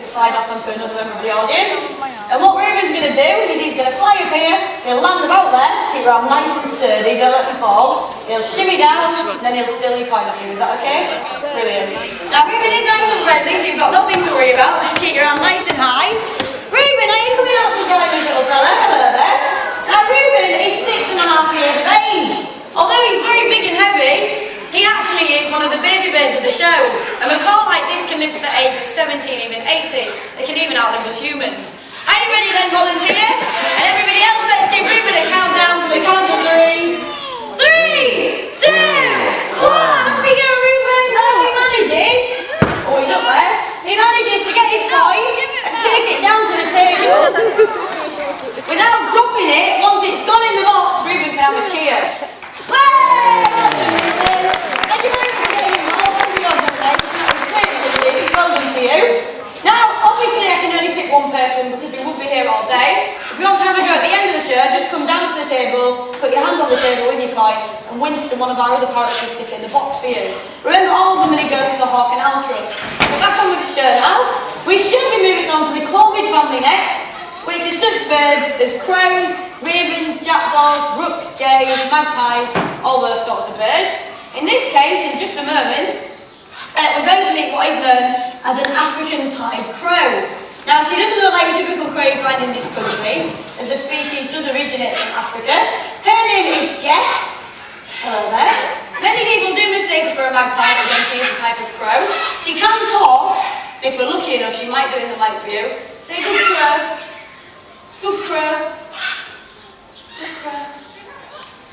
slide off onto another member of the audience. And what Ruben's going to do is he's going to fly up here, he'll land about there, keep your arm nice and sturdy, don't let them fall, he'll shimmy down, and then he'll still your point of view. Is that okay? Brilliant. Now Ruben is nice and friendly, so you've got nothing to worry about, just keep your arm nice and high. Ruben, are you coming out to join us, little fella? Hello there. Now Ruben is 6.5 years of age. Although he's very big and heavy, he actually is one of the baby birds of the show. A macaw like this can live to the age of 17, even 80. They can even outlive us humans. Are you ready then, volunteer? And everybody else, let's give Ruben a countdown for the count of 3. 3, 2, 1. Up we go, Ruben. Now he manages. Oh, he's up there. He manages to get his toy and take it down to the table. Without dropping it, once it's gone in the box, Ruben can have a cheer. Thank you very much for getting involved. Well done to you. Now, obviously I can only pick one person because we would be here all day. If you want to have a go at the end of the show, just come down to the table, put your hand on the table with your coin, and Winston, one of our other parrots, will stick it in the box for you. Remember, all of them when it goes to the hawk and owl trust. We're back on with the show now. We should be moving on to the corvid family next, which is such birds as crows, ravens, jackdaws, rooks, jays, magpies, all those sorts of birds. In this case, in just a moment, we're going to meet what is known as an African pied crow. Now, she doesn't look like a typical crow you find in this country, as the species does originate from Africa. Her name is Jess. Hello there. Many people do mistake her for a magpie, but she is a type of crow. She can talk. If we're lucky enough, she might do it in the mic for you. Say good crow. Good crow. Good crow.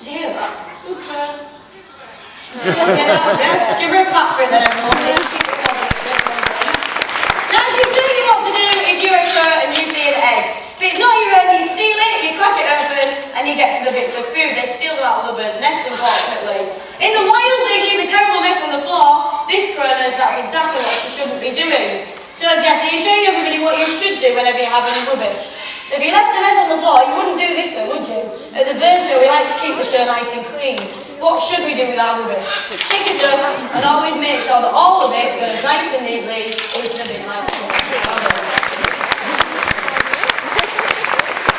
Did you hear that? Good crow. Yeah. Give her a clap for it then, everyone. Now she's showing you what to do if you're a crow and you see an egg. If it's not your own, you steal it, you crack it open, and you get to the bits of food. They steal them out of the bird's nest, unfortunately. In the wild, they leave a terrible mess on the floor. This crow knows that's exactly what she shouldn't be doing. So, Jess, are you showing everybody what you should do whenever you have any rubbish? So if you left the mess on the floor, you wouldn't do this though, would you? At the bird show, we like to keep the show nice and clean. What should we do with our rubbish? Pick it up and always make sure that all of it goes nice and neatly into the bin like so.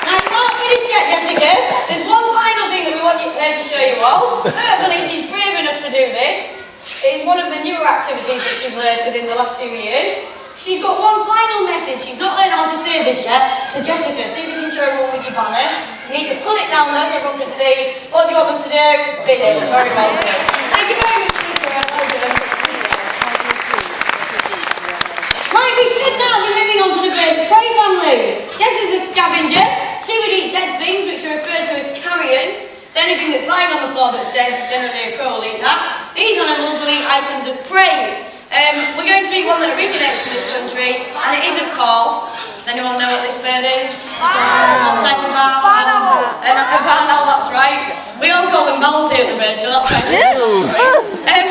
Now, you can't finish yet, Jessica. There's one final thing that we want you to show you all. Hopefully she's brave enough to do this. It's one of the newer activities that she's learned within the last few years. She's got one final message. She's not learned how to say this yet. So Jessica, see if you can show everyone with your banner. You need to pull it down there so everyone can see. What do you want them to do? Bin it. Very well done. Thank you very much, Jessica. Well done. Right, we said now we're moving on to the bird prey family. Jess is a scavenger. She would eat dead things, which are referred to as carrion. So anything that's lying on the floor that's dead, generally a crow will eat that. These animals will eat items of prey. We're going to meet one that originates from this country, and it is, of course, does anyone know what this bird is? What type of owl? A barn owl, that's right. We all call them balls here at the bird show, that's right.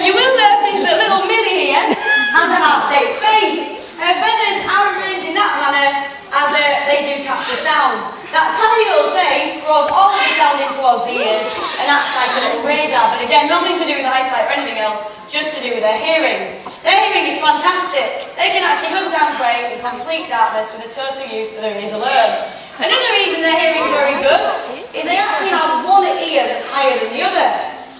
You will notice that little Millie here has a heart-shaped face. Her feathers are arranged in that manner as they do catch the sound. That tiny little face draws all of the sound in towards the ears and acts like a little radar, but again, nothing to do with eyesight or anything else, just to do with their hearing. Their hearing is fantastic. They can actually hunt down prey in complete darkness with a total use of their ears alone. Another reason their hearing is very good is they actually have one ear that's higher than the other.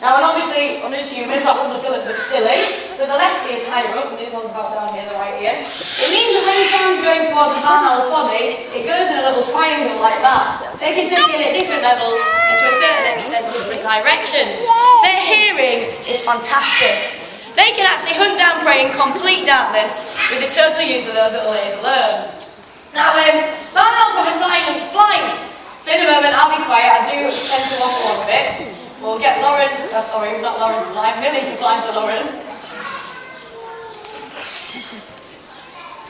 Now, and obviously, unassuming, that will look a little bit silly, but the left ear is higher up and the other one's about down here, the right ear. It means that when sound's going towards a barn owl's body, it goes in a little triangle like that. They can take it at different levels and to a certain extent different directions. Their hearing is fantastic. They can actually hunt down prey in complete darkness with the total use of those little ears alone. Now, barn owls have a silent flight. So in a moment, I'll be quiet. I do tend to waffle on a bit. We'll get Lauren, not Lauren to fly, Millie to fly to Lauren.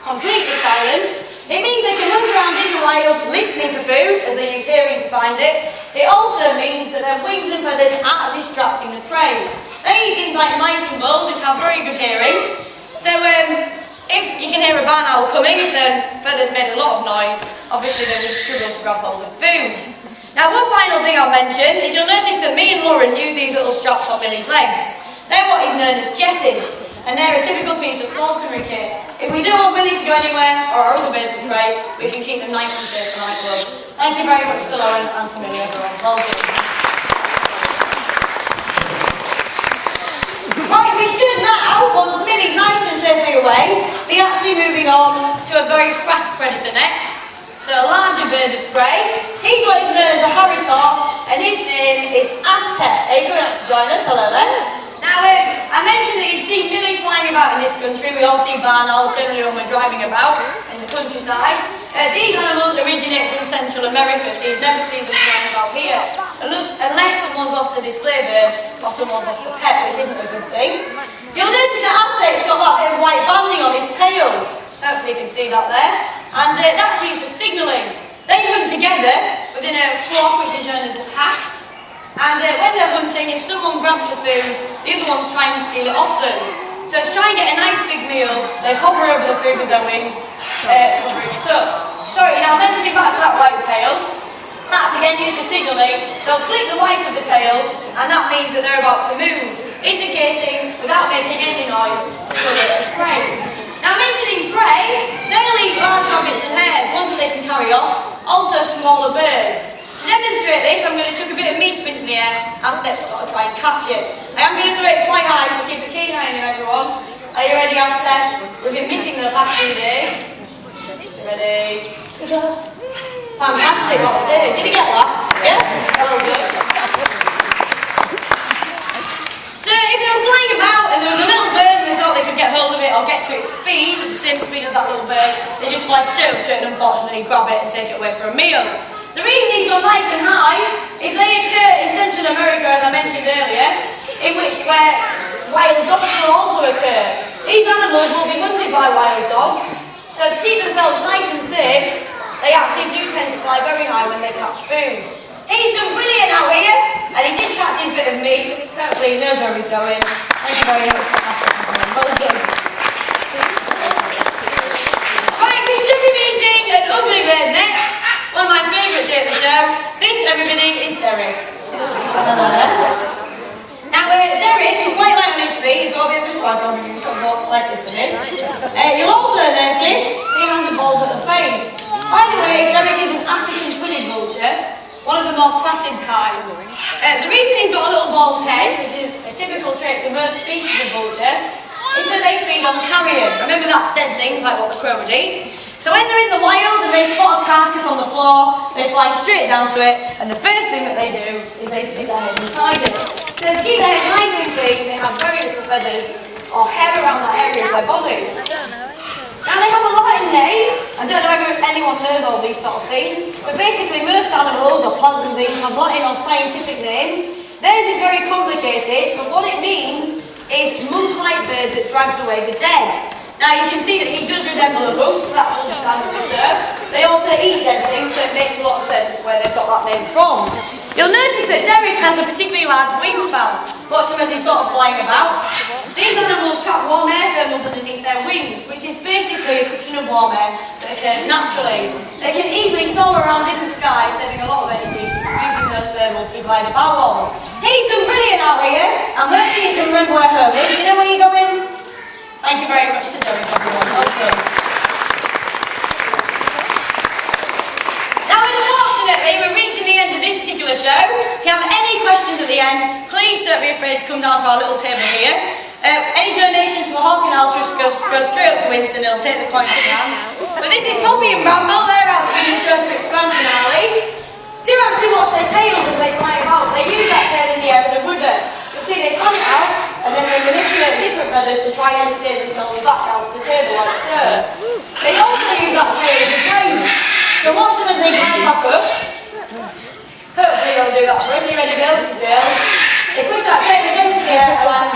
Completely silent. It means they can hunt around in the wild, listening to food, as they use hearing to find it. It also means that their wings and feathers are distracting the prey. They eat things like mice and voles, which have very good hearing. So if you can hear a barn owl coming, if their feathers made a lot of noise, obviously they would struggle to grab hold of food. Now, one final thing I'll mention is you'll notice that me and Lauren use these little straps on Millie's legs. They're what is known as jesses. and they're a typical piece of falconry kit. If we don't want Billy to go anywhere, or our other birds of prey, we can keep them nice and safe for night club. Thank you very much to Lauren and to Millie, everyone. Well done. Right, we should now, once Millie's nice and safely away, be actually moving on to a very fast predator next. So a larger bird of prey. He's what is known as a harrisaw, and his name is Aztec. Are you going to join us? Hello there. Now, I mentioned that you'd see Millie flying about in this country. We all see barn owls generally when we're driving about in the countryside. These animals originate from Central America, so you'd never see them flying about here. Unless someone's lost a display bird or someone's lost a pet, which isn't a good thing. You'll notice that Aztec's got that bit of white banding on his tail. Hopefully you can see that there. And that's used for signalling. They hunt together within a flock which is known as a pack. And when they're hunting, if someone grabs the food, the other ones try and steal it off them. So to try and get a nice big meal, they hover over the food with their wings, covering it up. Sorry, now mentioning back to that white tail, that's again used for signalling. They'll flick the white of the tail, and that means that they're about to move, indicating, without making any noise, that it's prey. Now mentioning prey, they'll eat large rabbits and hares, ones that they can carry off, also smaller birds. To demonstrate this, I'm going to chuck a bit of meat up into the air. Aztec's got to try and catch it. I am going to throw it quite high, so keep a keen eye on him, everyone. Are you ready, Aztec? We've been missing the past few days. Ready? Fantastic, what's it? Did you get that? Yeah? Well done. So if they were flying about and there was a little bird and they thought they could get hold of it or get to its speed, the same speed as that little bird, they just fly straight up to it and unfortunately grab it and take it away for a meal. The reason these go nice and high is they occur in Central America, as I mentioned earlier, where wild dogs will also occur. These animals will be hunted by wild dogs, so to keep themselves nice and safe, they actually do tend to fly very high when they catch food. He's done brilliant out here, and he did catch his bit of meat. Hopefully he knows where he's going. Thank you very much. Well done. Right, we should be meeting an ugly bird next. One of my favourites here at the show. This, everybody, is Derek. Now, Derek is quite light on his feet. He's got a bit of a swag on him. He's got walks like this with him. You'll also notice he has a bald at the face. By the way, Derek is an African hooded vulture, one of the more placid kinds. The reason he's got a little bald head, which is a typical trait of most species of vulture, is that they feed on carrion. Remember, that's dead things like what the crow would eat. So when they're in the wild and they spot a carcass on the floor, they fly straight down to it, and the first thing that they do is they stick their head inside it. So to keep their head nice and clean, they have very little feathers or hair around that area of their body. Now they have a Latin name. I don't know if anyone knows all these sort of things, but basically most animals or plants and things have Latin or scientific names. Theirs is very complicated, but what it means is monk-like bird that drags away the dead. Now you can see that he does resemble a monk, so that understands the serve. They also eat dead things, so it makes a lot of sense where they've got that name from. You'll notice that Derek has a particularly large wingspan. Watch him as he's sort of flying about. These animals trap warm air thermals underneath their wings, which is basically a cushion of warm air that occurs naturally. They can easily soar around in the sky, saving a lot of energy using those thermals to glide about on. He's done brilliant out here. I'm hoping you can remember where home is. You know where you're going? Thank you very much to Derek, everyone. Well done. Now, unfortunately, we're reaching the end of this particular show. If you have any questions at the end, please don't be afraid to come down to our little table here. Any donations for Hawk and I'll just go straight up to Winston and he'll take the coin from your hand. But this is Poppy and Bramble. They're out to do the show to its grand finale. Do actually watch their tails as they fly about. They use that tail in the air as a rudder. You'll see they come out and then they manipulate different feathers to try and steer themselves back out to the table like so. They also use that tail as a brain. So watch them as they glide back up. Hopefully they'll do that for us. Are you ready, girls? They push that tail against the air and land.